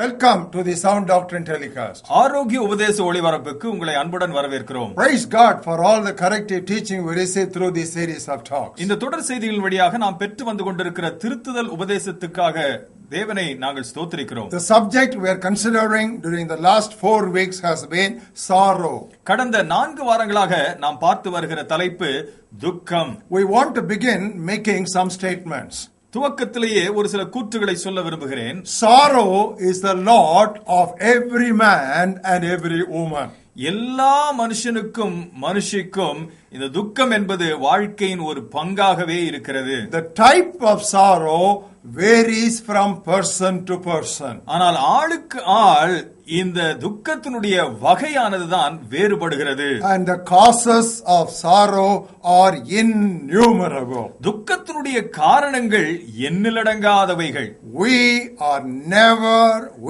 Welcome to the Sound Doctrine Telecast. ஆரோக்கிய உபதேச ஒளிபரப்புக்கு உங்களை அன்புடன் வரவேற்கிறோம். Praise God for all the corrective teaching we receive through this series of talks. இந்த தொடர் செய்திகள் வழியாக நாம் பெற்று வந்து கொண்டிருக்கிற திருத்துதல் உபதேசத்துக்காக தேவனை நாங்கள் ஸ்தோத்திரிக்கிறோம். The subject we are considering during the last 4 weeks has been sorrow. கடந்த 4 வாரங்களாக நாம் பார்த்து வருகிற தலைப்பு துக்கம். We want to begin making some statements. துவக்கத்திலேயே ஒரு சில கூற்றுகளை சொல்ல விரும்புகிறேன். Sorrow is the lot of every man and every woman. எல்லா மனுஷிக்கும் இந்த துக்கம் என்பது வாழ்க்கையின் ஒரு பங்காகவே இருக்கிறது. The type of sorrow varies from person to person. ஆனால் ஆளுக்கு ஆள் இந்த துக்கத்தினுடைய வகையானதுதான் வேறுபடுகிறது. And the causes of sorrow are innumerable. துக்கத்தினுடைய காரணங்கள் எண்ணிலடங்காதவைகள். We are never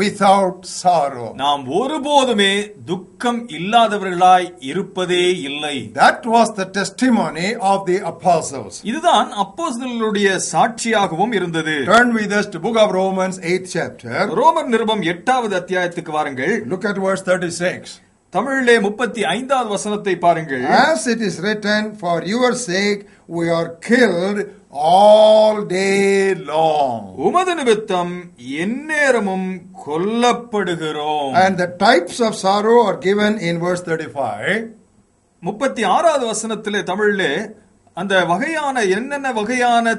without sorrow. நாம் ஒருபோதுமே துக்கம் இல்லாதவர்களாய் இருப்பதே இல்லை. That was the testimony of the apostles. இதுதான் அப்போஸ்தலர்களுடைய சாட்சியாகவும் இருந்தது. Turn with us to book of Romans 8th chapter. ரோமர் நிருபம் 8வது அத்தியாயத்துக்கு வாருங்கள். Look at verse 36. தமிழிலே 35வது வசனத்தை பாருங்கள். As it is written, for your sake we are killed all day long. உமது நிமித்தம் எந்நேரமும் கொல்லப்படுகிறோம். And the types of sorrow are given in verse 35. 36வது வசனத்திலே தமிழிலே அந்த வகையான என்னென்ன வகையான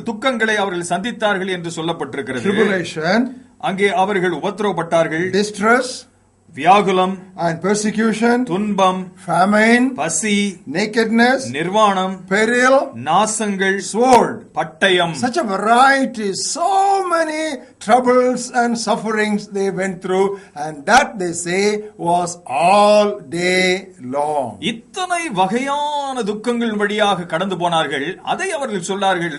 துக்கங்களை அவர்கள் சந்தித்தார்கள் என்று சொல்லப்பட்டிருக்கிறது. Tribulation, அங்கே அவர்கள் உபத்திரவப்பட்டார்கள். distress, வியாகுலம் and persecution, துன்பம், famine, பசி, nakedness, நிர்வாணம், peril, நாசங்கள், sword. பட்டயம். Such a variety, so many troubles and sufferings they went through, and that they say was all day long. இத்தனை வகையான துக்கங்கள் வழியாக கடந்து போனார்கள். அதை அவர்கள் சொன்னார்கள்,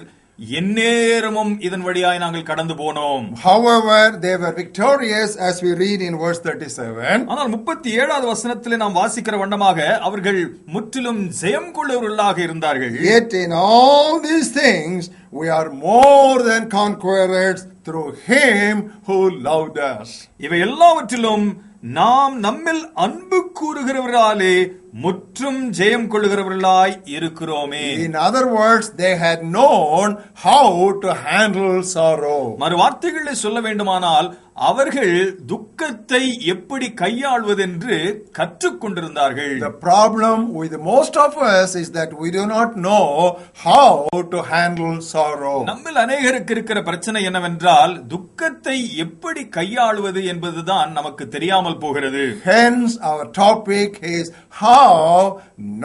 எந்நேரமும் இதன் வழியாய் நாங்கள் கடந்து போனோம். However, they were victorious as we read in verse 37. ஆனால் 37வது வசனத்திலே நாம் வாசிக்கிற வண்ணமாக அவர்கள் முற்றிலும் ஜெயம் கொள்ளவர்களாக இருந்தார்கள். Yet in all these things we are more than conquerors through him who loved us. இவை எல்லாவற்றிலும் நாம் நம்மில் அன்பு கூறுகிறவர்களாலே முற்றும் ஜெயம் கொள்ளுகிறவர்களாய் இருக்கிறோமே. In other words, they had known how to handle sorrow. மறு வார்த்தைகளில் சொல்ல வேண்டுமானால் அவர்கள் துக்கத்தை எப்படி கையாள்வதென்று கற்றுக்கொண்டிருந்தார்கள். The problem with most of us is that we do not know how to handle sorrow. நம்மில் அநேகருக்கு இருக்கிற பிரச்சனை என்னவென்றால் துக்கத்தை எப்படி கையாளுவது என்பதுதான் நமக்கு தெரியாமல் போகிறது. Hence our topic is how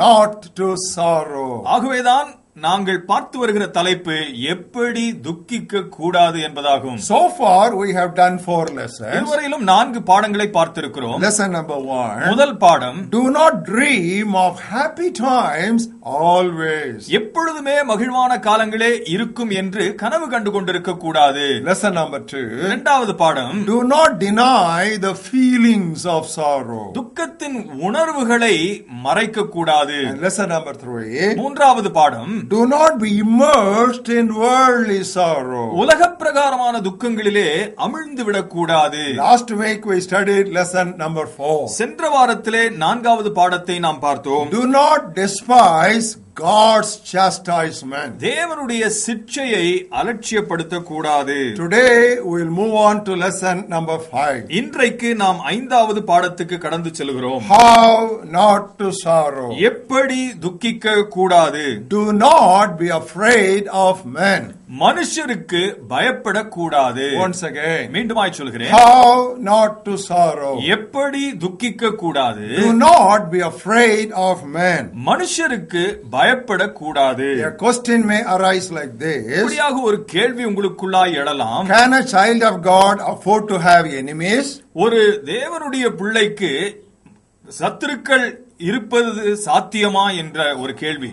not to sorrow. ஆகவேதான் நாங்கள் பார்த்து வருகிற தலைப்பு எப்படி துக்கிக்க கூடாது என்பதாகும். So far we have done 4 lessons. இதுவரையிலும் 4 பாடங்களை பார்த்திருக்கிறோம். Lesson number 1. முதல் பாடம், do not dream of happy times always. எப்பொழுதுமே மகிழ்வான காலங்களே இருக்கும் என்று கனவு கண்டு கொண்டிருக்க கூடாது. Lesson number 2. இரண்டாவது பாடம், do not deny the feelings of sorrow. துக்கத்தின் உணர்வுகளை மறைக்க கூடாது. And lesson number 3. மூன்றாவது பாடம், do not be immersed in worldly sorrow. உலக பிரகாரமான துக்கங்களிலே அமிழ்ந்து விடக்கூடாது. Last week we studied lesson number 4. சென்ற வாரத்திலே 4வது பாடத்தை நாம் பார்த்தோம். Do not despise God's chastisement. தேவனுடைய சிட்சையை அலட்சியப்படுத்த கூடாது. Today we will move on to lesson number 5. இன்றைக்கு நாம் 5வது பாடத்துக்கு கடந்து செல்கிறோம். How not to sorrow. எப்படி துக்கிக்க கூடாது. Do not be afraid of men. மனுஷருக்கு பயப்படக்கூடாது. Once again. மீண்டுமாய் சொல்கிறேன். How not to sorrow. எப்படி துக்கிக்க கூடாது. Do not be afraid of men. மனுஷருக்கு பயப்படக்கூடாது. A question may arise like this. இப்படியாக ஒரு கேள்வி உங்களுக்குள்ளாய் எழலாம். Can a child of God afford to have enemies? ஒரு தேவனுடைய பிள்ளைக்கு சத்துருக்கள் இருப்பது சாத்தியமா என்ற ஒரு கேள்வி.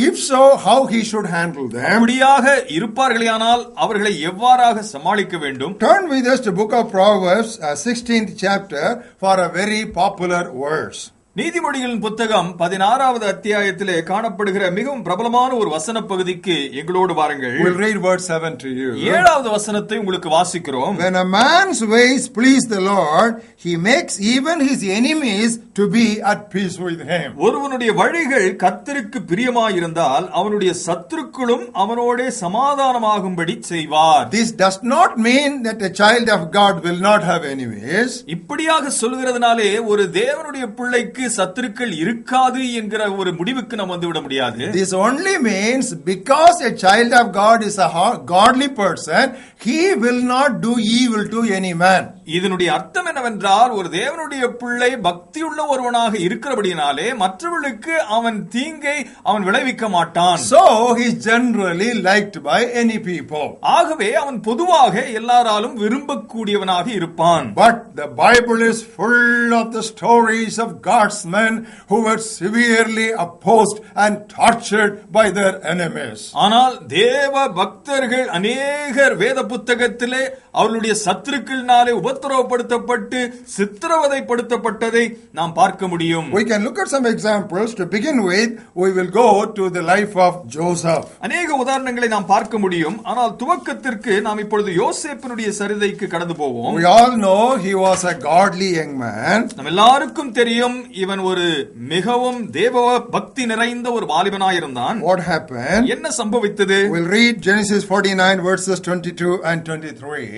If so, how he should handle them? அப்படியாக இருப்பார்களேயானால் அவர்களை எவ்வாறாக சமாளிக்க வேண்டும்? Turn with us to book of Proverbs 16th chapter for a very popular verse. நீதிமொழிகளின் புத்தகம் 16வது அத்தியாயத்திலே காணப்படுகிற மிகவும் பிரபலமான ஒரு வசன பகுதிக்கு எங்களோடு வாருங்கள். We'll read verse 7 to you. 7வது வசனத்தை உங்களுக்கு வாசிக்கிறோம். When a man's ways please the Lord, he makes even his enemies to be at peace with him. ஒருவனுடைய வழிகள் கர்த்தருக்கு பிரியமாயிருந்தால் அவனுடைய சத்துருக்களும் அவனோடே சமாதானமாகும்படி செய்வார். This does not mean that a child of God will not have enemies. இப்படியாக சொல்கிறதுனாலே ஒரு தேவனுடைய பிள்ளைக்கு சத்துருக்கள் இருக்காது என்கிற ஒரு முடிவுக்கு நாம் வந்துவிட முடியாது. This only means because a child of God is a godly person, he will not do evil to any man. இதனுடைய அர்த்தம் என்னவென்றால் ஒரு தேவனுடைய பிள்ளை பக்தியுள்ள ஒருவனாக இருக்கிறபடினாலே மற்றவர்களுக்கு அவன் தீங்கை அவன் விளைவிக்க மாட்டான். So he is generally liked by any people. ஆகவே அவன் பொதுவாக எல்லாராலும் விரும்பக்கூடியவனாக இருப்பான். But the Bible is full of the stories of God's men who were severely opposed and tortured by their enemies. ஆனால் தேவ பக்தர்கள் அநேகர் வேத புத்தகத்திலே அவர்களுடைய சத்துருக்களினாலே உபத்திரவப்படுத்தப்பட்டு சித்திரவதைப்படுத்தப்பட்டதை நாம் பார்க்க முடியும். We can look at some examples. To begin with, we will go to the life of Joseph. அநேக உதாரணங்களை நாம் பார்க்க முடியும். ஆனால் துவக்கத்திற்கு நாம் இப்பொழுது யோசேப்பினுடைய சரிதைக்கு கடந்து போவோம். We all know he was a godly young man. நம்ம எல்லாருக்கும் தெரியும் இவன் ஒரு மிகவும் தேவ பக்தி நிறைந்த ஒரு வாலிபனாய் இருந்தான். What happened? என்ன சம்பவித்தது? We'll read Genesis 49 verses 22 and 23.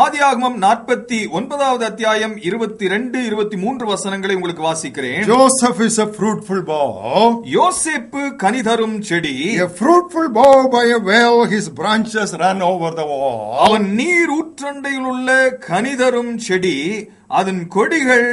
ஆதியாகமம் 49வது அத்தியாயம் 22 23 வசனங்களை உங்களுக்கு வாசிக்கிறேன். Joseph is a fruitful bough. யோசேப்பு கனிதரும் செடி. A fruitful bough by a well, his branches run over the wall. அவன் நீர் ஊற்றண்டையில் உள்ள கனிதரும் செடி, அதன் கொடிகள்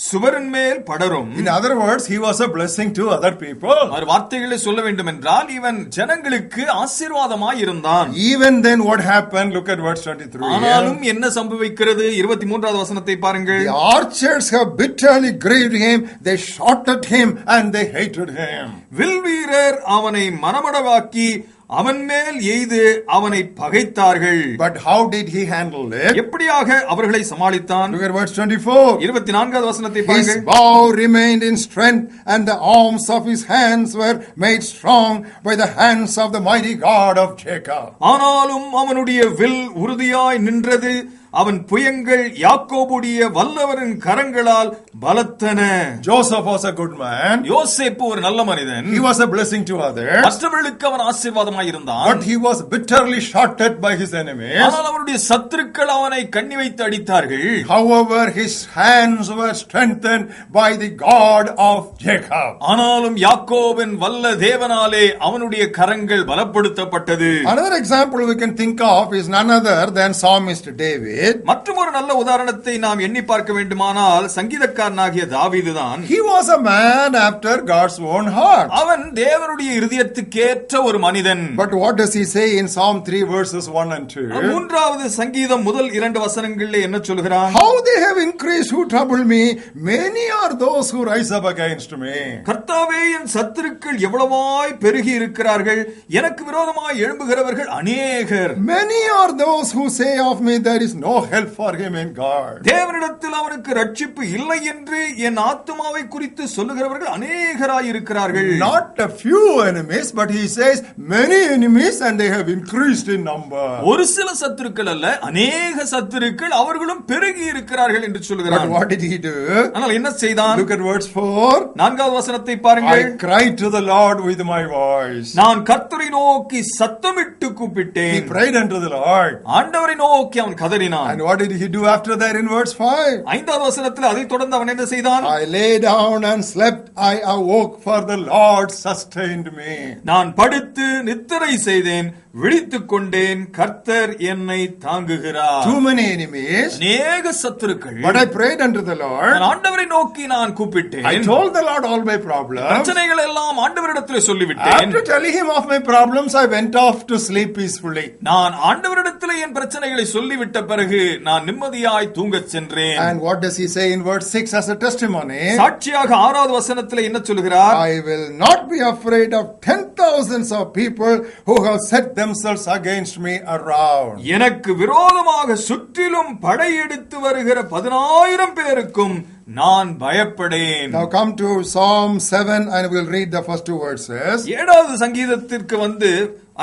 சுவரின் மேல் படரும். In other words, he was a blessing to other people. ஒரு வார்த்தைகளை சொல்ல வேண்டும் என்றால் இவன் ஜனங்களுக்கு ஆசீர்வாதமாய் இருந்தான். Even then what happened? Look at verse 23. ஆனாலும் என்ன சம்பவிக்கிறது? 23வது வசனத்தை பாருங்கள். The archers have bitterly grieved him, they shot at him and they hated him. வில்வீரர் அவனை மனமடவாக்கி அவன் மேல் எய்து அவனை பகைத்தார்கள். But how did he handle it? எப்படியாக அவர்களை சமாளித்தான்? Look at verse 24. 24வது வசனத்தை His பாருங்கள். bow remained in strength and the arms of his hands were made strong by the hands of the mighty God of Jacob. ஆனாலும் அவனுடைய will உறுதியாய் நின்றது, அவன் புயங்கள் யாக்கோபுடைய வல்லவரின் கரங்களால் பலத்தன. Joseph was a good man. யோசேப்பு ஒரு நல்ல மனிதன். He was a blessing to others. மற்றவர்களுக்கு அவன் ஆசீர்வாதமாய் இருந்தான். But he was bitterly shot at by his enemies. ஆனால் அவருடைய சத்துருக்கள் அவனை கண்ணி வைத்து அடித்தார்கள். However, his hands were strengthened by the God of Jacob. ஆனாலும் யாக்கோபின் வல்ல தேவனாலே அவனுடைய கரங்கள் பலப்படுத்தப்பட்டது. Another example we can think of is none other than Psalmist David. மற்றும் ஒரு நல்ல உதாரணத்தை நாம் எண்ணி பார்க்க வேண்டுமானால் சங்கீதக்காரனாகிய தாவீதுதான். He was a man after God's own heart. அவன் தேவனுடைய இருதயத்துக்கேற்ற ஒரு மனிதன். But what does he say in Psalm 3 verses 1 and 2? 3வது சங்கீதம் முதல் 2 வசனங்களிலே என்ன சொல்கிறான்? How they have increased who trouble me, many are those who rise up against me. கர்த்தாவே, என் சத்துருக்கள் எவ்வளவாய் பெருகி இருக்கிறார்கள், எனக்கு விரோதமாய் எழும்புகிறவர்கள் அநேகர். Many are those who say of me there is no help for him in God. தேவனிடத்தில் அவனுக்கு ரட்சிப்பு இல்லை என்று என் ஆத்துமாவை குறித்து சொல்லுகிறவர்கள் அநேகராய் இருக்கிறார்கள். Not a few enemies, but he says many enemies and they have increased in number. ஒரு சில சத்துருக்கள் அல்ல, அநேக சத்துருக்கள், அவர்களும் பெருகி இருக்கிறார்கள் என்று சொல்கிறார். But what did he do? ஆனால் என்ன செய்தான்? Look at verse 4. 4வது வசனத்தை பாருங்கள். I cried to the Lord with my voice. நான் கர்த்தரை நோக்கி சத்தமிட்டு கூப்பிட்டேன். He prayed unto the Lord. ஆண்டவரை நோக்கி அவன் கதறினான். And what did he do after that in verse 5? 5வது வசனத்தில் அதை தொடர்ந்து அவன் என்ன செய்தான்? I lay down and slept, I awoke, for the Lord sustained me. நான் படுத்து நித்திரை செய்தேன், விழித்துக் கொண்டேன், கர்த்தர் என்னை தாங்குகிறார். Too many enemies. அநேக சத்துருக்கள். But I prayed unto the Lord. நான் ஆண்டவரை நோக்கி நான் கூப்பிட்டேன். I told the Lord all my problems. பிரச்சனைகள் எல்லாம் ஆண்டவரிடத்தில் சொல்லிவிட்டேன். After telling him of my problems, I went off to sleep peacefully. நான் ஆண்டவரிடத்தில் என் பிரச்சனைகளை சொல்லிவிட்ட பிறகு நான் நிம்மதியாய் தூங்கச் சென்றேன். And what does he say in verse 6 as a testimony? சாட்சியாக 6வது வசனத்தில் என்ன சொல்கிறார்? I will not be afraid of 10,000s of people who have set themselves against me around. எனக்கு விரோதமாக சுற்றிலும் படையெடுத்து வருகிற 10,000 பேருக்கும் நான் பயப்படேன். Now come to Psalm 7 and we'll read the first two verses. 7வது சங்கீதத்திற்கு வந்து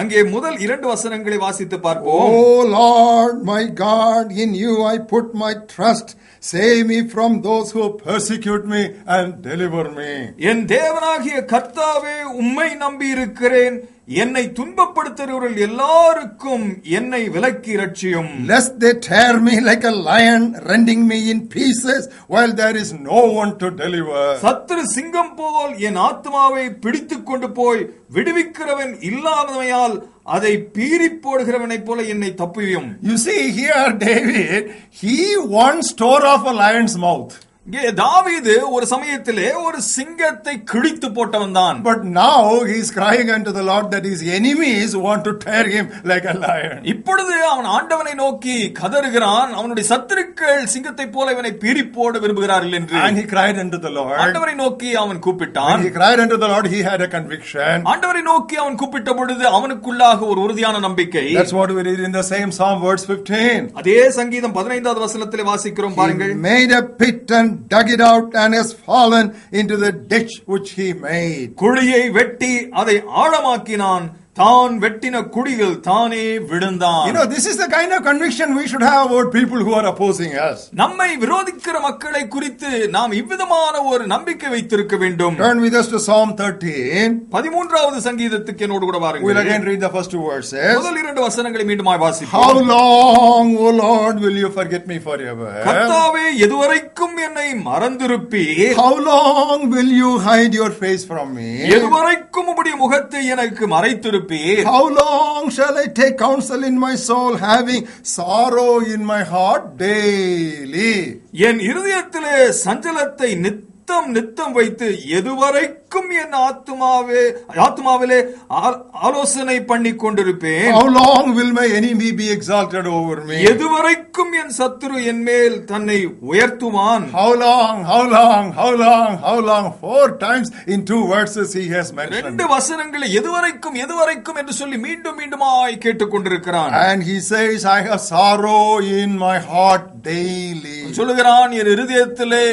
அங்கே முதல் 2 வசனங்களை வாசித்து பார்ப்போம். Oh Lord, my God, in you I put my trust. Save me from those who persecute me and deliver me. என் தேவனாகிய கர்த்தாவே, உம்மை நம்பி இருக்கிறேன். என்னை துன்பப்படுத்துகிறவர்கள் எல்லாருக்கும் என்னை விலக்கி ரட்சியும். Lest they tear me like a lion, rending me in pieces, while there is no one to deliver. சத்துரு சிங்கம் போல் என் ஆத்மாவை பிடித்துக் கொண்டு போய் விடுவிக்கிறவன் இல்லாதமையால் அதை பீறி போடுகிறவனைப் போல என்னை தப்புவியும். You see here David, he once tore off a lion's mouth. இங்கே தாவீது ஒரு சமயத்திலே ஒரு சிங்கத்தை கிழித்து போட்டவன் தான். But now he is crying unto the Lord that his enemies want to tear him like a lion. இப்பொழுது அவன் ஆண்டவனை நோக்கி கதறுகிறான், அவனுடைய சத்துருக்கள் சிங்கத்தை போல இவனை பீறி போட விரும்புகிறார்கள் என்று. And he cried unto the Lord. ஆண்டவரை நோக்கி அவன் கூப்பிட்டான். When he cried unto the Lord, he had a conviction. ஆண்டவரை நோக்கி அவன் கூப்பிட்ட பொழுது அவனுக்குள்ளாக ஒரு உறுதியான நம்பிக்கை. That's what we read in the same Psalm verse 15. அதே சங்கீதம் 15வது வசனத்திலே வாசிக்கிறோம் பாருங்கள். He made a pit and dug it out and has fallen into the ditch which he made. குழியை வெட்டி அதை ஆழமாக்கினான், தான் வெட்டின குழியில் தானே விழுந்தான். You know, this is the kind of conviction we should have about people who are opposing us. நம்மை விரோதிக்கிற மக்களை குறித்து நாம் இவ்விதமான ஒரு நம்பிக்கை வைத்திருக்க வேண்டும். Turn with us to Psalm 13. 13வது சங்கீதத்துக்கு என்னோடு கூட வாருங்கள். We'll again read the first two verses. முதல் 2 வசனங்களை மீண்டுமாய் வாசிப்போம். How long, O Lord, will you forget me forever? கர்த்தாவே, எதுவரைக்கும் என்னை மறந்திருப்பீர்? How long will you hide your face from me? எதுவரைக்கும் உம்முடைய முகத்தை எனக்கு மறைத்திருப்பீர்? How long shall I take counsel in my soul, having sorrow in my heart daily? என் இருதயத்திலே சஞ்சலத்தை நித்தம் வைத்து எதுவரைக்கும் என் ஆத்துமாவிலே ஆலோசனை பண்ணி கொண்டிருப்பேன். How long will my enemy be exalted over me? எதுவரைக்கும் என் சத்துரு என் மேல் தன்னை உயர்த்துவான். How long, how long, how long, how long? 4 times in 2 verses he has mentioned. 2 வசனங்களை எதுவரைக்கும் என்று சொல்லி மீண்டுமாய் கேட்டுக் கொண்டிருக்கிறான். And he says, I have sorrow in my heart daily. சொல்லுகிறான், என் இருதயத்திலே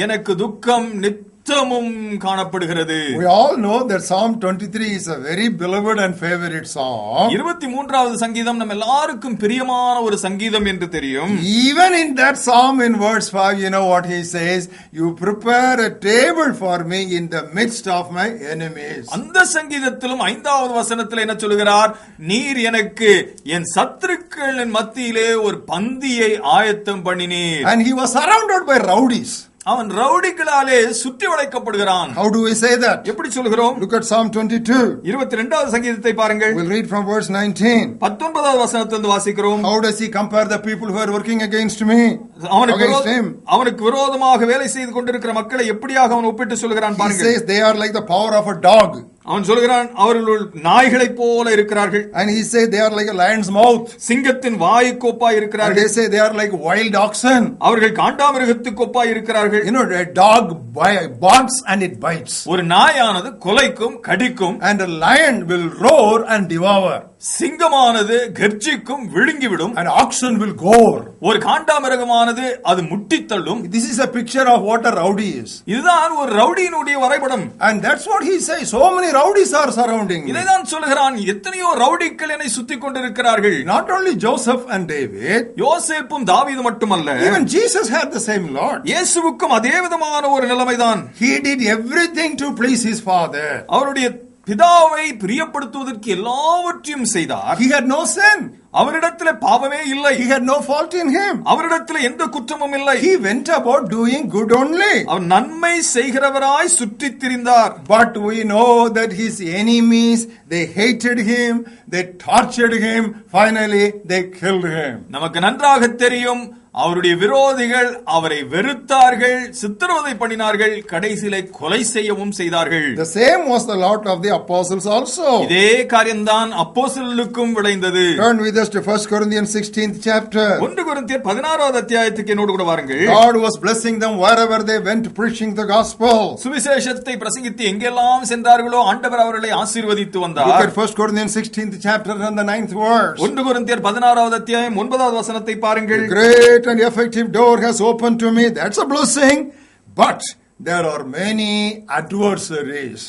எனக்கு துக்கம் நித்தமும் காணப்படுகிறது. We all know that Psalm 23 is a very beloved and favorite psalm. 23வது சங்கீதம் நம்ம எல்லாருக்கும் பிரியமான ஒரு சங்கீதம் என்று தெரியும். Even in that psalm in verse 5, you know what he says? You prepare a table for me in the midst of my enemies. அந்த சங்கீதத்திலும் 5வது வசனத்தில் என்ன சொல்கிறார்? நீர் எனக்கு என் சத்துருக்களின் மத்தியிலே ஒரு பந்தியை ஆயத்தம் பண்ணினீர். And he was surrounded by rowdies. அவன் ரவுடிகளாலே சுற்றி வளைக்கப்படுகிறான். How do we say that? எப்படி சொல்கிறோம்? Look at Psalm 22. 22வது சங்கீதத்தை பாருங்கள். We'll read from verse 19. 19வது வசனத்திலிருந்து வாசிக்கிறோம். How does he compare the people who are working against me? அவனுக்கு விரோதமாக வேலை செய்து கொண்டிருக்கிற மக்களை எப்படியாக அவன் ஒப்பிட்டு சொல்கிறான் பாருங்கள். He says they are like the power of a dog. அவன் சொல்கிறான், அவர்கள் நாய்களைப் போல இருக்கிறார்கள். And he says they are like a lion's mouth. சிங்கத்தின் வாய்க்கு ஒப்பாய் இருக்கிறார்கள். And they say they are like wild oxen. அவர்கள் காண்டாமிருகத்துக்கு ஒப்பாய் இருக்கிறார்கள். You know, a dog barks and it bites. ஒரு நாயானது கொலைக்கும் கடிக்கும். And a lion will roar and devour. சிங்கமானது கர்ஜிக்கும் விழுங்கிவிடும். An oxen will gore. ஒரு காண்டாமிருகமானது அது முட்டித்தள்ளும். This is a picture of what a rowdy is. இதுதான் ஒரு ரவுடியினுடைய வரைபடம். And that's what he says. So many rowdies are surrounding me. இதைதான் சொல்கிறான், எத்தனையோ ரவுடிகள் என்னை சுத்தி கொண்டிருக்கிறார்கள். Not only Joseph and David. யோசேப்பும் தாவீது மட்டுமல்ல. Even Jesus had the same Lord. இயேசுவுக்கும் அதே விதமான ஒரு நிலைமைதான். He did everything to please his Father. அவருடைய பிதாவை பிரியப்படுத்துவதற்கு எல்லாவற்றையும் செய்தார். He had no sin. அவரிடத்தில் பாவமே இல்லை. He had no fault in him. அவரிடத்தில் எந்த குற்றமும் இல்லை. He went about doing good only. அவர் நன்மை செய்கிறவராய் சுற்றித் திரிந்தார். But we know that his enemies, they hated him, they tortured him, finally they killed him. நமக்கு நன்றாக தெரியும், அவருடைய விரோதிகள் அவரை வெறுத்தார்கள், சித்திரவதை பண்ணினார்கள், கடைசியிலே கொலை செய்யவும் செய்தார்கள். The same was the lot of the apostles also. இதே காரியம்தான் அப்போஸ்தலர்களுக்கும் விளைந்தது. Turn with us to 1 Corinthians 16th chapter. 1 கொரிந்தியர் 16வது அத்தியாயத்துக்கு என்னோடு கூட வாருங்கள். God was blessing them wherever they went preaching the gospel. சுவிசேஷத்தை பிரசங்கித்து எங்கெல்லாம் சென்றார்களோ ஆண்டவர் அவர்களை ஆசீர்வதித்து வந்தார். Look at 1 Corinthians 16th chapter and the 9th verse. 1 கொரிந்தியர் 16வது அத்தியாயம் 9வது வசனத்தை பாருங்கள். Great and effective door has opened to me. That's a blessing. but there are many adversaries.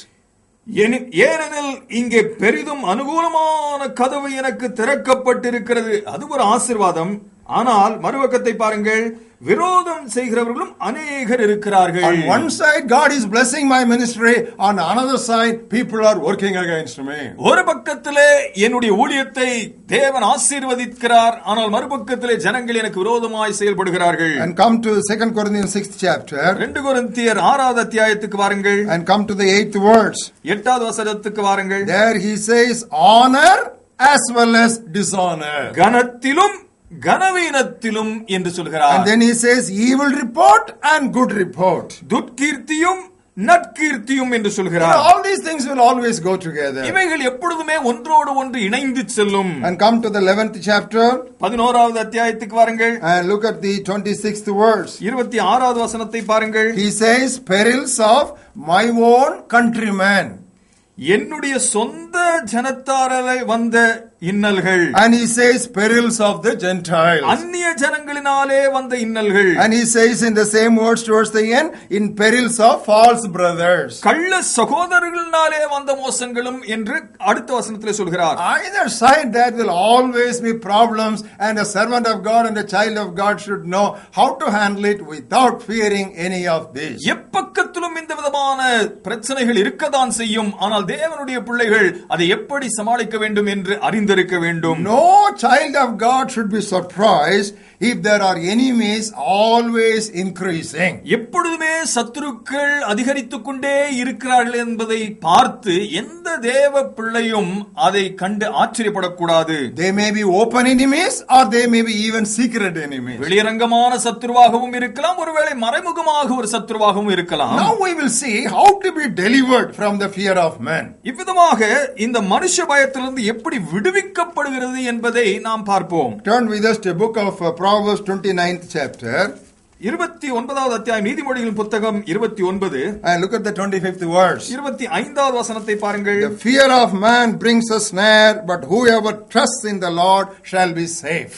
ஏனெனில் இங்கே பெரிதும் அனுகூலமான கதவு எனக்கு திறக்கப்பட்டிருக்கிறது. அது ஒரு ஆசீர்வாதம். ஆனால் மறுபக்கத்தை பாருங்கள், விரோதம் செய்கிறவர்களும் அநேகர் இருக்கிறார்கள். On one side God is blessing my ministry, on another side people are working against me. ஒரு பக்கத்திலே என்னுடைய ஊழியத்தை தேவன் ஆசீர்வதிக்கிறார், ஆனால் மறுபக்கத்திலே ஜனங்கள் எனக்கு விரோதமாய் செயல்படுகிறார்கள். And come to 2 Corinthians 6th chapter. 2 கொரிந்தியர் 6வது அத்தியாயத்துக்கு வாருங்கள். And come to the 8th verse. 8வது வசனத்துக்கு வாருங்கள். There he says honor as well as dishonor. கனத்திலும் கனவீனத்திலும் என்று சொல்கிறார். And then he says evil report and good report. துர்க்கீர்த்தியும் நற்கீர்த்தியும் என்று சொல்கிறார். All these things will always go together. இவைகள் எப்பொழுதுமே ஒன்றோடு ஒன்று இணைந்து செல்லும். And come to the 11th chapter. 11வது அத்தியாயத்துக்கு வாருங்கள். And look at the 26th verse. 26வது வசனத்தை பாருங்கள். He says perils of my own countrymen. என்னுடைய சொந்த ஜனத்தாராலே வந்த இன்னல்கள். And he says perils of the Gentiles. அந்நிய ஜனங்களினாலே வந்த இன்னல்கள். And he says in the same words towards the end, in perils of false brothers. கள்ள சகோதரர்களினாலே வந்த மோசங்களும் என்று அடுத்த வசனத்திலே சொல்கிறார். Either side there will always be problems, and a servant of God and a child of God should know how to handle it without fearing any of this. எப்பக்கத்திலும் இந்த விதமான பிரச்சனைகள் இருக்கத்தான் செய்யும், ஆனால் தேவனுடைய பிள்ளைகள் அதை எப்படி சமாளிக்க வேண்டும் என்று அறிந்திருக்க வேண்டும். No child of God should be surprised if there are enemies always increasing. எப்பொழுதுமே சத்துருக்கள் அதிகரித்துக் கொண்டே இருக்கிறார்கள் என்பதை பார்த்து எந்த தேவ பிள்ளையும் அதை கண்டு ஆச்சரியப்படக்கூடாது. They may be open enemies or they may be even secret enemies. வெளியரங்கமான சத்துருவாகவும் இருக்கலாம், ஒருவேளை மறைமுகமாக ஒரு சத்துருவாகவும் இருக்கலாம். Now we will see how to be delivered from the fear of man. இவ்விதமாக இந்த மனுஷ பயத்திலிருந்து எப்படி விடுவிக்கப்படுகிறது என்பதை நாம் பார்ப்போம். Turn with us to book of Proverbs 29th chapter. 29வது அத்தியாயம் நீதிமொழிகளின் புத்தகம் 29. And look at the 25th verse. 25வது வசனத்தை பாருங்கள். The fear of man brings a snare, but whoever trusts in the Lord shall be safe.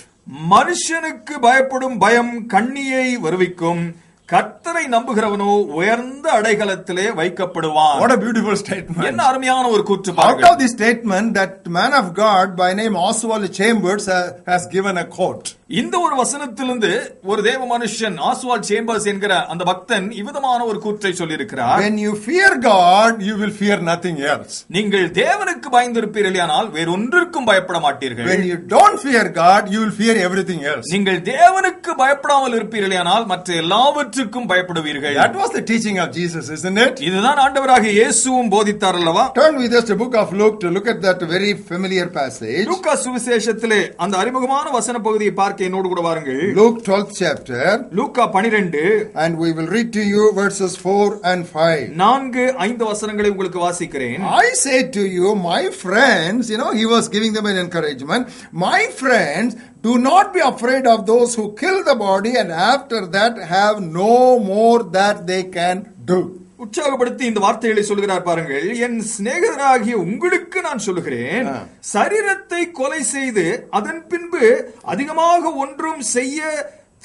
மனுஷனுக்கு பயப்படும் பயம் கண்ணியை வருவிக்கும், கர்த்தரை நம்புகிறவனோ உயர்ந்த அடைக்கலத்திலே வைக்கப்படுவான். What a beautiful statement. என்ன அருமையான ஒரு கூற்று Out பாருங்கள். of this statement, that man of God by name Oswald Chambers has given a quote. இந்த ஒரு வசனத்திலிருந்து ஒரு தேவ மனுஷன் ஆஸ்வால்ட் சேம்பர்ஸ் என்கிற அந்த பக்தன் இவ்விதமான ஒரு கூற்றை சொல்லியிருக்கிறார். When you fear God, you will fear nothing else. நீங்கள் தேவனுக்கு பயந்திருப்பீர்களானால் வேறொன்றிற்கும் பயப்பட மாட்டீர்கள். When you don't fear God, you will fear everything else. நீங்கள் தேவனுக்கு பயப்படாமல் இருப்பீர்களானால் மற்ற எல்லாவற்றுக்கும் பயப்படுவீர்கள். That was the teaching of Jesus, isn't it? இதுதான் ஆண்டவராகிய இயேசுவும் போதித்தார் அல்லவா? Turn with us to book of Luke to look at that very familiar passage. லூக்கா சுவிசேஷத்திலே அந்த அறிமுகமான வசன பகுதியை பார்க்க என்னோடு கூட வாருங்கள். Luke 12th chapter. Luca 12 And we will read to you verses 4 and 5. 4-5 வசனங்களை உங்களுக்கு வாசிக்கிறேன். I say to you, my friends, he was giving them an encouragement. My friends, do not be afraid of those who kill the body and after that have no more that they can do. உற்சாகப்படுத்தி இந்த வார்த்தைகளை சொல்கிறார் பாருங்கள். என் சிநேகிதராகிய உங்களுக்கு நான் சொல்லுகிறேன், சரீரத்தை கொலை செய்து அதன் பின்பு அதிகமாக ஒன்றும் செய்ய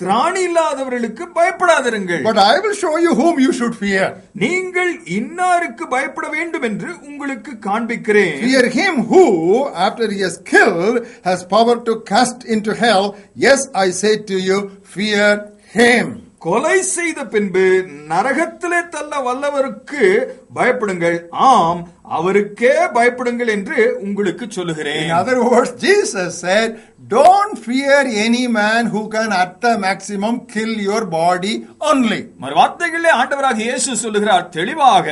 திராணி இல்லாதவர்களுக்கு பயப்படாதிருங்கள். But I will show you whom you should fear. நீங்கள் இன்னாருக்கு பயப்பட வேண்டும் என்று உங்களுக்கு காண்பிக்கிறேன். Fear him who, after he has killed, has power to cast into hell. Yes, I say to you, fear him. கொலை செய்த பின்பு நரகத்திலே தள்ள வல்லவருக்கு பயப்படுங்கள், ஆம் அவருக்கே பயப்படுங்கள் என்று உங்களுக்கு சொல்லுகிறேன். In other words, Jesus said, don't fear any man who can at the maximum kill your body only. மறு வார்த்தைகளிலே ஆண்டவராகிய இயேசு சொல்லுகிறார் தெளிவாக,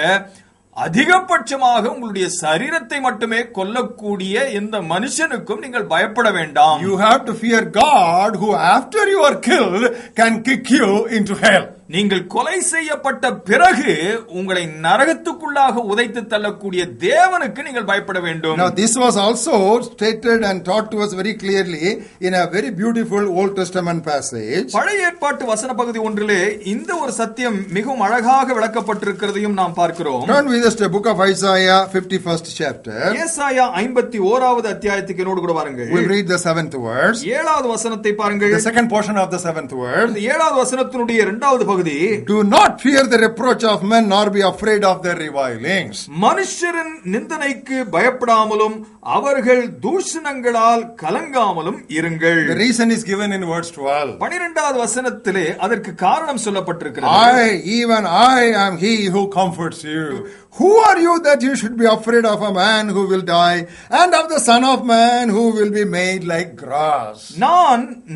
அதிகபட்சமாக உங்களுடைய சரீரத்தை மட்டுமே கொல்லக்கூடிய எந்த மனுஷனுக்கும் நீங்கள் பயப்பட வேண்டாம். You have to fear God who after you are killed can kick you into hell. நீங்கள் கொலை செய்யப்பட்ட பிறகு உங்களை நரகத்துக்குள்ளாக உதைத்து தள்ளக்கூடிய தேவனுக்கு நீங்கள் பயப்பட வேண்டும். Now this was also stated and taught to us very clearly in a very beautiful Old Testament passage. பழைய ஏற்பாட்டு வசன பகுதி ஒன்றிலே இந்த ஒரு சத்தியம் மிகவும் அழகாக விளக்கப்பட்டிருக்கிறதையும் நாம் பார்க்கிறோம். Turn with us to the book of Isaiah 51st chapter. ஏசாயா 51வது அத்தியாயத்துக்கு என்னோடு கூட வாருங்கள். We'll read the 7th verse. 7வது வசனத்தை பாருங்கள். The second portion of the 7th verse. 7வது வசனத்தினுடைய 2வது பகுதி, do not fear the reproach of men nor be afraid of their revilings. மனுஷரின் நிந்தனைக்கு பயப்படாமலும் அவர்கள் தூஷணங்களால் கலங்காமலும் இருங்கள். The reason is given in verse 12. 12வது வசனத்திலே அதற்கு காரணம் சொல்லப்பட்டிருக்கிறது. Even I am he who comforts you. Who are you that you should be afraid of a man who will die, and of the son of man who will be made like grass?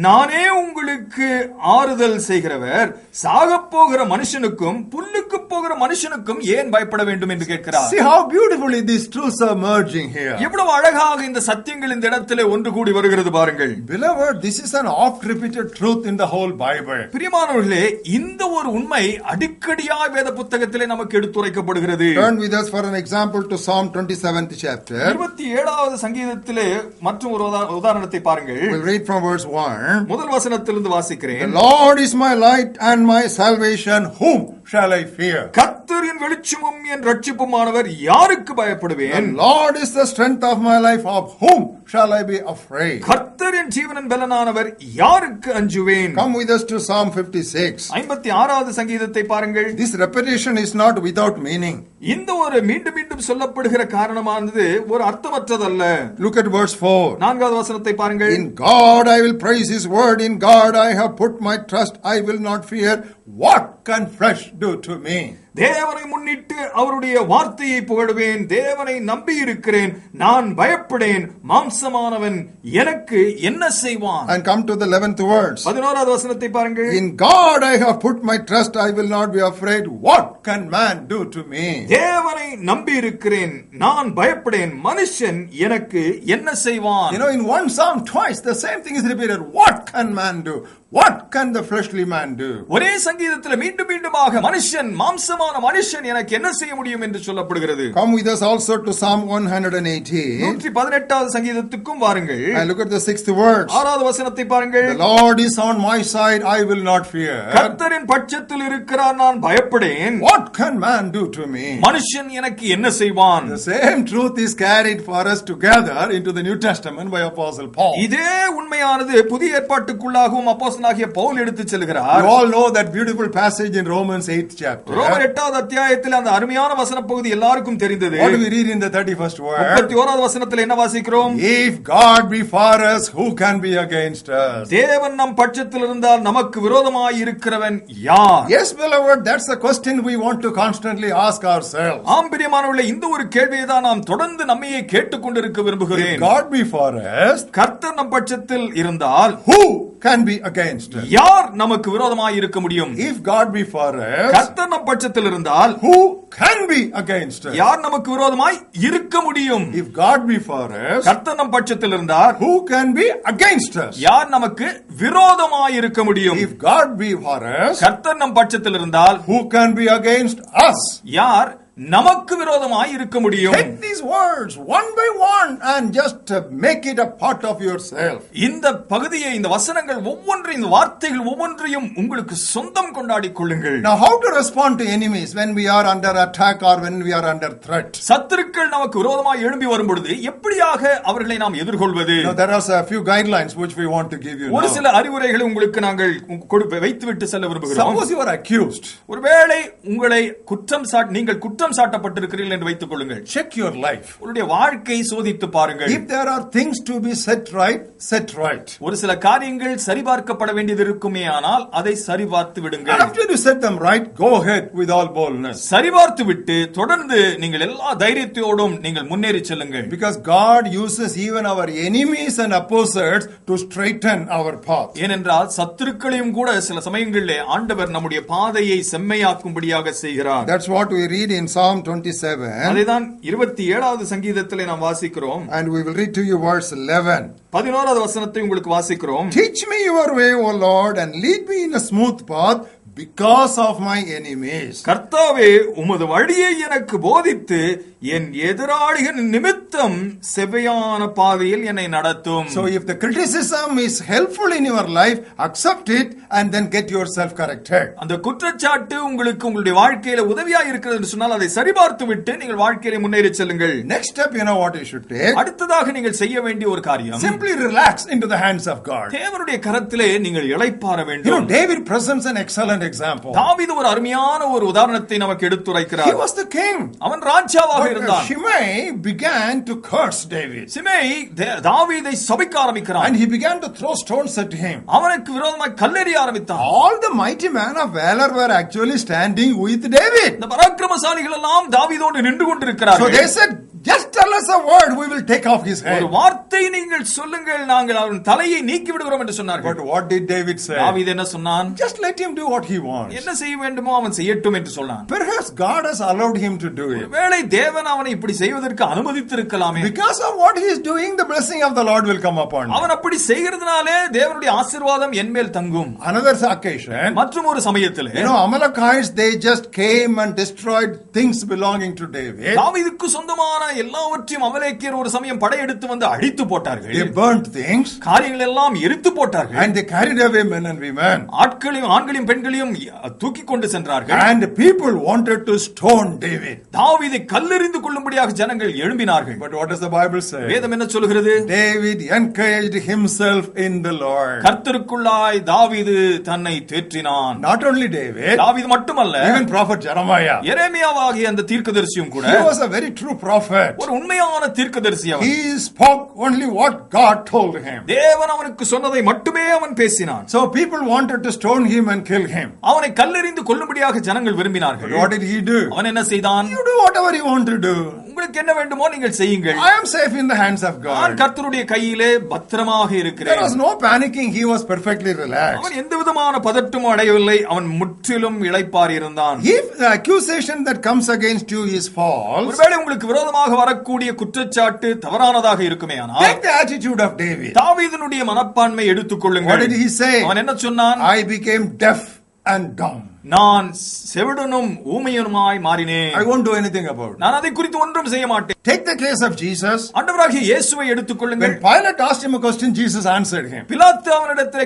நானே உங்களுக்கு ஆறுதல் செய்கிறவர், சாகப் போகிற மனுஷனுக்கும் புல்லுக்கு போகிற மனுஷனுக்கும் ஏன் பயப்பட வேண்டும் என்று கேட்கிறார். See how beautifully these truths are merging here. எவ்வளவு அழகாக இந்த சத்தியங்கள் இந்த இடத்திலே ஒன்று கூடி வருகிறது பாருங்கள். Beloved, this is an oft repeated truth in the whole Bible. பிரியமானவர்களே, இந்த ஒரு உண்மை அடிக்கடியாக வேத புத்தகத்திலே நமக்கு எடுத்துரைக்கப்படுகிறது. Turn with us for an example to Psalm 27th chapter. 27வது சங்கீதத்திலே மற்றும் ஒரு உதாரணத்தை பாருங்கள். We'll read from verse 1. முதல் வசனத்திலிருந்து வாசிக்கிறேன். The Lord is my light and my salvation, whom shall I fear? கர்த்தர் என் வெளிச்சமும் என் ரட்சிப்புமானவர், யாருக்கு பயப்படுவேன்? The Lord is the strength of my life, of whom shall I be afraid? கர்த்தர் என் ஜீவனின் பலனானவர், யாருக்கு அஞ்சுவேன்? Come with us to Psalm 56. 56வது சங்கீதத்தை பாருங்கள். This repetition is not without meaning. இந்த ஒரு மீண்டும் மீண்டும் சொல்லப்படுகிற காரணமானது ஒரு அர்த்தமற்றதல்ல. Look at verse 4. 4வது வசனத்தை பாருங்கள். In God I will praise his word, in God I have put my trust, I will not fear. What can flesh do to me? தேவனை முன்னிட்டு அவருடைய வார்த்தையை புகழுவேன், தேவனை நம்பி இருக்கிறேன், நான் பயப்படேன், மாம்சமானவன் எனக்கு என்ன செய்வான்? And come to the 11th verse. 11வது வசனத்தை பாருங்கள். In God I have put my trust, I will not be afraid. What can man do to me? தேவனை நம்பி இருக்கிறேன், நான் பயப்படேன், மனுஷன் எனக்கு என்ன செய்வான்? You know, in one psalm twice the same thing is repeated. What can man do? What can the fleshly man do? ஒரே சங்கீதத்தில் மீண்டும் மீண்டுமாக மனுஷன், மாம்சமான மனுஷன் எனக்கு என்ன செய்ய முடியும் என்று சொல்லப்படுகிறது. Come with us also to Psalm 118. 118வது சங்கீதத்துக்கும் வாருங்கள். And look at the 6th verse. 6வது வசனத்தை பாருங்கள். The Lord is on my side, I will not fear. கர்த்தரின் பட்சத்தில் இருக்கிறார், நான் பயப்படேன். What can man do to me? மனுஷன் எனக்கு என்ன செய்வான்? The same truth is carried for us together into the New Testament by Apostle Paul. இதே உண்மையானது புதிய ஏற்பாட்டுக்குள்ளாகவும் அப்போஸ்தலனாகிய பவுல் எடுத்துச் செல்கிறார். You all know that beautiful passage in Romans 8th chapter. ரோமர் 8வது அத்தியாயத்தில் அந்த அருமையான வசன பகுதி எல்லாருக்கும் தெரிந்தது. What do we read in the 31st verse? 31வது வசனத்தில் என்ன வாசிக்கிறோம்? If God be for us, who can be against us? தேவன் நம் பட்சத்தில் இருந்தால் நமக்கு விரோதமாய் இருக்கிறவன் யார்? Yes, beloved, that's the question we want to constantly ask ourselves. ஆம் பிரியமானவர்களே, இந்த ஒரு கேள்வியை தான் நாம் தொடர்ந்து நம்மையே கேட்டுக்கொண்டிருக்க விரும்புகிறேன். If God be for us, கர்த்தர் நம் பட்சத்தில் இருந்தால் who can be against us? யார் நமக்கு விரோதமாய் இருக்க முடியும்? If God be for us, கர்த்தர் நம் பட்சத்தில் இருந்தால் who can be against us? யார் நமக்கு விரோதமாய் இருக்க முடியும்? If God be for us, கர்த்தர் நம் பட்சத்தில் இருந்தால் who can be against us? யார் நமக்கு விரோதமாய் இருக்க முடியும்? If God be for us, கர்த்தர் நம் பட்சத்தில் இருந்தால் who can be against us? யார் நமக்கு விரோதமாய் இருக்க முடியும்? Take these words one by one and just make it a part of yourself. இந்த பகுதியை, இந்த வசனங்கள் ஒவ்வொன்றையும், இந்த வார்த்தைகள் ஒவ்வொன்றையும் உங்களுக்கு சொந்தம் கொண்டாடிக் கொள்ளுங்கள். Now how to respond to enemies when we are under attack or when we are under threat? சத்துருக்கள் நமக்கு விரோதமாய் எழும்பி வரும் பொழுது எப்படியாக அவர்களை நாம் எதிர்கொள்வது? Now there are a few guidelines which we want to give you ஒரு now. சில அறிவுரைகளை உங்களுக்கு நாங்கள் வைத்துவிட்டு செல்ல விரும்புகிறோம். Suppose you are accused. ஒருவேளை உங்களை நீங்கள் குற்றம் சாட்டப்பட்டிருக்கிறீர்கள் என்று வைத்துக் கொள்ளுங்கள். Check your life. உங்களுடைய வாழ்க்கையை சோதித்து பாருங்கள். If there are things to be set right, set right. ஒரு சில காரியங்கள் சரிபார்க்கப்பட வேண்டியது இருக்குமே, ஆனால் அதை சரிபார்த்து விடுங்கள். After you set them right, go ahead with all boldness. சரிபார்த்து விட்டு தொடர்ந்து நீங்கள் எல்லா தைரியத்தோடும் நீங்கள் முன்னேறி செல்லுங்கள். Because God uses even our enemies and opposers to straighten our path. ஏனென்றால் சத்துருக்களையும் கூட சில சமயங்களிலே ஆண்டவர் நம்முடைய பாதையை செம்மையாக்கும்படியாக செய்கிறார். That's what we read in Psalm 27. அதைதான் 27வது சங்கீதத்திலே நாம் வாசிக்கிறோம். And we will read to you verse 11. 11வது வசனத்தை உங்களுக்கு வாசிக்கிறோம். Teach me your way, O Lord, and lead me in a smooth path because of my enemies. கர்த்தாவே, உமது வழியை எனக்கு போதித்து என் எதிராளிகள் நிமித்தம் செவ்வையான பாதையில் என்னை நடத்தும். So if the criticism is helpful in your life, accept it and then get yourself corrected. அந்த குற்றச்சாட்டு உங்களுக்கு உங்களுடைய வாழ்க்கையில உதவியா இருக்கிறது என்று சொன்னால் அதை சரிபார்த்து விட்டு நீங்கள் வாழ்க்கையில முன்னேறி செல்லுங்கள். Next step, you know what you should take? அடுத்ததாக நீங்கள் செய்ய வேண்டிய ஒரு காரியம், simply relax into the hands of God. தேவனுடைய கரத்திலே நீங்கள் இளைப்பாற வேண்டும். You know, David presents an excellent excellent example. தாவீது ஒரு அருமையான ஒரு உதாரணத்தை நமக்கு He எடுத்துரைக்கிறார். was the king. அவன் ராஜாவாக இருந்தான். Shimei began to curse David. சிமேய் தாவீதை சபிக்க ஆரம்பிக்கிறான். And he began to throw stones at him. அவனுக்கு விரோதமாய் கல்லெறிய ஆரம்பித்தான். All the mighty men of valor were actually standing with David. இந்த பராக்கிரமசாலிகள் எல்லாம் தாவீதோடு நின்று கொண்டிருக்கிறார்கள். So they said, just tell us a word, we will take off his head. ஒரு வார்த்தை நீங்கள் சொல்லுங்கள், நாங்கள் அவன் தலையை நீக்கி விடுகிறோம் என்று சொன்னார்கள். But what did David say? தாவீது என்ன சொன்னான்? Just let him do what he wants. என்ன செய்ய வேண்டுமோ அவன் செய்யட்டும் என்று சொன்னான். Perhaps God has allowed him to do it. ஒருவேளை தேவன் அவனை இப்படி செய்வதற்கு அனுமதித்திருக்கலாமே. Because of what he is doing, the blessing of the Lord will come upon him. அவன் அப்படி செய்கிறதுனாலே தேவனுடைய ஆசீர்வாதம் என் மேல் தங்கும். Another occasion, மற்றும் ஒரு சமயத்திலே, Amalekites, they just came and destroyed things belonging to David. தாவீதுக்கு சொந்தமான எல்லாவற்றையும் அமலேக்கியர் ஒரு சமயம் படையெடுத்து வந்து அழித்து போட்டார்கள். They burnt things. காரியங்கள் எல்லாம் எரித்து போட்டார்கள். And they carried away men and women. ஆண்களையும் பெண்களையும் தூக்கி கொண்டு சென்றார்கள். And people wanted to stone David. தாவீதை கல்லெறிந்து கொள்ளும்படியாக ஜனங்கள் எழும்பினார்கள். But what does the Bible say? வேதம் என்ன சொல்கிறது? David encouraged himself in the Lord. கர்த்தருக்குள்ளாய் தாவீது தன்னை தேற்றினான். Not only David, தாவீது மட்டுமல்ல, even prophet Jeremiah. எரேமியாவாகிய அந்த தீர்க்கதரிசியும் கூட He was a very true prophet. ஒரு உண்மையான தீர்க்கதரிசி அவன். He spoke only what God told him. தேவன் அவனுக்கு சொன்னதை மட்டுமே அவன் பேசினான். So people wanted to stone him and kill him. அவனை கல்லெறிந்து கொல்லும்படியாக ஜனங்கள் விரும்பினார்கள். But what did he do? அவன் என்ன செய்தான்? You do whatever you want to do. உங்களுக்கு என்ன வேண்டுமோ நீங்கள் செய்யுங்கள். I am safe in the hands of God. நான் கர்த்தருடைய கையிலே பத்திரமாக இருக்கிறேன். There was no panicking. He was perfectly relaxed. அவன் எந்த விதமான பதட்டமும் அடையவில்லை. அவன் முற்றிலும் இளைப்பாறி இருந்தான். If the accusation that comes against you is false, ஒருவேளை உங்களுக்கு விரோதமாக வரக்கூடிய குற்றச்சாட்டு தவறானதாக இருக்குமேயானால், take the attitude of David. தாவீதுனுடைய மனப்பான்மை எடுத்துக்கொள்ளுங்கள். What did he say? அவன் என்ன சொன்னான்? I became deaf and dumb. நான் செவிடனும் ஊமையனுமாய் மாறினேன். I won't do anything about it. நான் அதை குறித்து ஒன்றும் செய்ய மாட்டேன். Take the case of Jesus. ஆண்டவராகிய இயேசுவை எடுத்துக்கொள்ளுங்கள். When Pilate asked him a question, Jesus answered him. பிலாத்து அவரிடத்திலே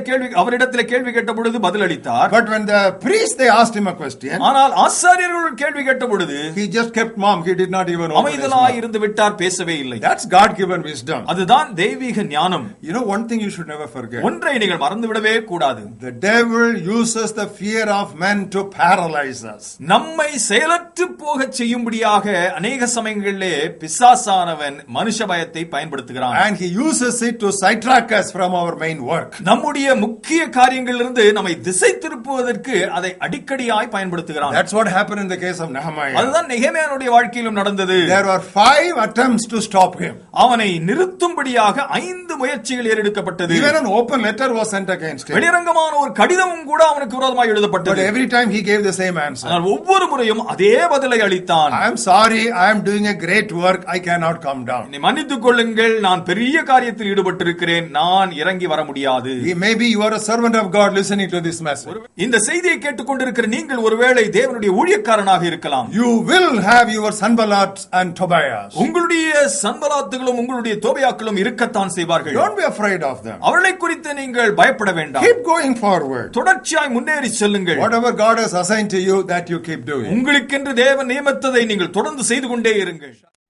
கேள்வி கேட்ட பொழுது பதில் அளித்தார். But when the priests they asked him a question, ஆனால் ஆசாரியர்கள் கேள்வி கேட்ட பொழுது he just kept mum. He did not even open his அமைதலாய் mouth. இருந்து விட்டார், பேசவே இல்லை. That's God-given wisdom. அதுதான் தெய்வீக ஞானம். You know one thing you should never forget. ஒன்றை நீங்கள் மறந்துவிடவே கூடாது. The devil uses the fear of men to paralyze us. நம்மை செயலற்று போக செய்யும்படியாக அநேக சமயங்களிலே பிசாசானவன் மனுஷ பயத்தை பயன்படுத்துகிறான். And he uses it to sidetrack us from our main work. நம்முடைய முக்கிய காரியங்களிலிருந்து நம்மை திசை திருப்புவதற்கு அதை அடிக்கடியாய் பயன்படுத்துகிறான். That's what happened in the case of Nehemiah. அதுதான் நெகேமியாவுடைய வாழ்க்கையிலும் நடந்தது. There were 5 attempts to stop him. அவனை நிறுத்தும்படியாக 5 முயற்சிகள் ஏறெடுக்கப்பட்டது. Even an open letter was sent against him. வெளிரங்கமான ஒரு கடிதமும் கூட அவனுக்கு விரோதமாக But எழுதப்பட்டது. every time he gave the same answer. ஆனால் ஒவ்வொரு முறையும் அதே பதிலை அளித்தான். I am sorry, I am doing a great work, I cannot come down. என்னை மன்னித்துக் கொள்ளுங்கள், நான் பெரிய காரியத்தில் ஈடுபட்டிருக்கிறேன், நான் இறங்கி வர முடியாது. Maybe you are a servant of God listening to this message. இந்த செய்தியை கேட்டுக்கொண்டிருக்கிற நீங்கள் ஒருவேளை தேவனுடைய ஊழியக்காரனாக இருக்கலாம். You will have your Sanballats and Tobias. உங்களுடைய சன்பலாத்துகளும் உங்களுடைய தோபியாக்களும் இருக்கத்தான் செய்வார்கள். Don't be afraid of them. அவர்களை குறித்து நீங்கள் பயப்பட வேண்டாம். Keep going forward. தொடர்ச்சியாய் முன்னேறி செல்லுங்கள். Whatever God has assigned to you, that you keep doing. உங்களுக்கென்று தேவன் நியமித்ததை நீங்கள் தொடர்ந்து செய்து கொண்டே இருங்கள்.